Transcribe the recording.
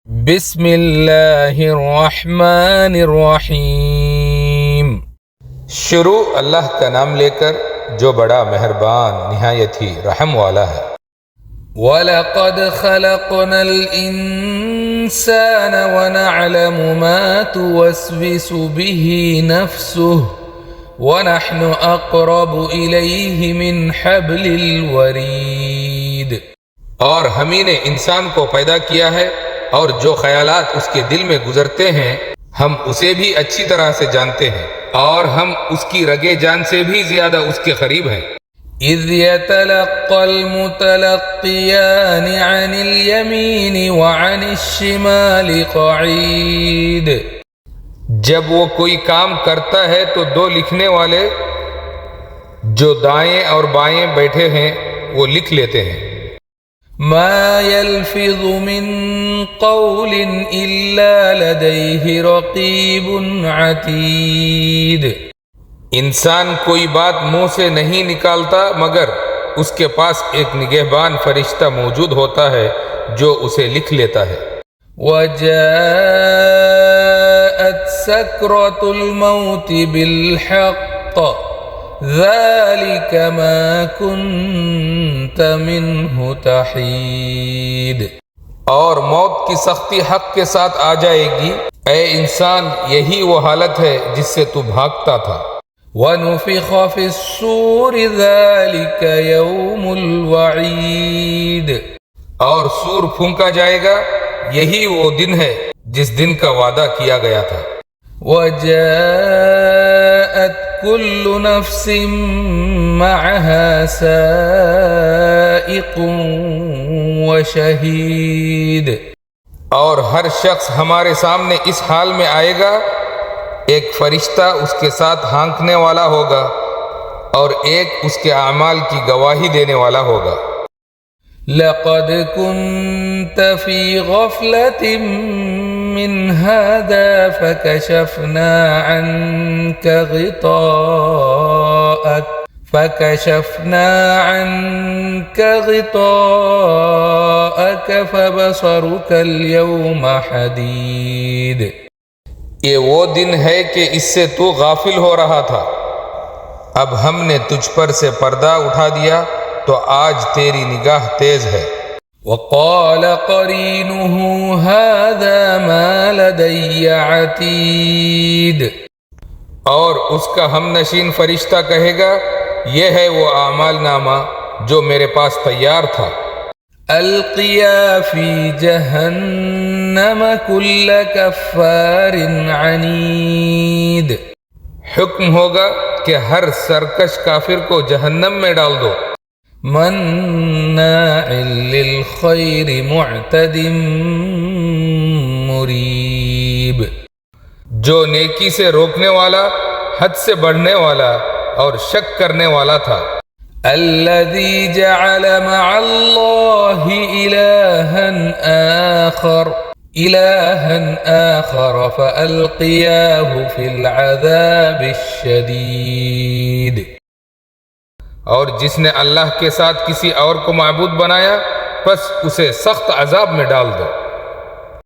بسم اللہ الرحمن الرحیم۔ شروع اللہ کا نام لے کر جو بڑا مہربان نہایت ہی رحم والا ہے۔ وَلَقَدْ خَلَقْنَا الْإِنسَانَ وَنَعْلَمُ مَا تُوَسْوِسُ بِهِ نَفْسُهُ وَنَحْنُ أَقْرَبُ إِلَيْهِ مِنْ حَبْلِ الْوَرِيدِ۔ اور ہم ہی نے انسان کو پیدا کیا ہے، اور جو خیالات اس کے دل میں گزرتے ہیں ہم اسے بھی اچھی طرح سے جانتے ہیں، اور ہم اس کی رگے جان سے بھی زیادہ اس کے قریب ہیں۔ اِذْ يَتَلَقَّى الْمُتَلَقِّيَانِ عَنِ الْيَمِينِ وَعَنِ الشِّمَالِ قَعِيدٌ۔ جب وہ کوئی کام کرتا ہے تو دو لکھنے والے جو دائیں اور بائیں بیٹھے ہیں وہ لکھ لیتے ہیں۔ ما يلفظ من قول إلا لديه رقيب عتيد۔ انسان کوئی بات منہ سے نہیں نکالتا مگر اس کے پاس ایک نگہبان فرشتہ موجود ہوتا ہے جو اسے لکھ لیتا ہے۔ وجاءت سكرة الموت بالحق ذلك ما كنت منه تحید۔ اور موت کی سختی حق کے ساتھ آ جائے گی، اے انسان یہی وہ حالت ہے جس سے تو بھاگتا تھا۔ وَنُفِخَ فِي الصُّورِ ذَلِكَ يَوْمُ الْوَعِيدِ۔ اور سور پھونکا جائے گا، یہی وہ دن ہے جس دن کا وعدہ کیا گیا تھا۔ وَجَاءَتْ كُلُّ نَفْسٍ مَعَهَا سَائِقٌ وَشَهِيدٌ۔ اور ہر شخص ہمارے سامنے اس حال میں آئے گا، ایک فرشتہ اس کے ساتھ ہانکنے والا ہوگا اور ایک اس کے اعمال کی گواہی دینے والا ہوگا۔ لَقَدْ كُنْتَ فِي غَفْلَةٍ مِّنْ هَذَا فَكَشَفْنَا عَنْكَ غِطَاءَكَ فَبَصَرُكَ الْيَوْمَ حَدِيدٌ۔ یہ وہ دن ہے کہ اس سے تو غافل ہو رہا تھا، اب ہم نے تجھ پر سے پردہ اٹھا دیا تو آج تیری نگاہ تیز ہے۔ وَقَالَ قَرِينُهُ هَذَا مَا لَدَيَّ عَتِيدٌ۔ اور اس کا ہم نشین فرشتہ کہے گا، یہ ہے وہ اعمال نامہ جو میرے پاس تیار تھا۔ الْقِيَا فِي جَهَنَّمَ كُلَّ كَفَّارٍ عَنِيدٍ۔ حکم ہوگا کہ ہر سرکش کافر کو جہنم میں ڈال دو۔ مَنَّاعٍ لِلْخَيْرِ مُعْتَدٍ مُرِیبٍ۔ جو نیکی سے روکنے والا، حد سے بڑھنے والا اور شک کرنے والا تھا۔ الَّذِي جَعَلَ مَعَ اللَّهِ إِلَٰهًا آخَرَ فَأَلْقِيَاهُ فِي الْعَذَابِ الشَّدِيدِ۔ اور جس نے اللہ کے ساتھ کسی اور کو معبود بنایا، پس اسے سخت عذاب میں ڈال دو۔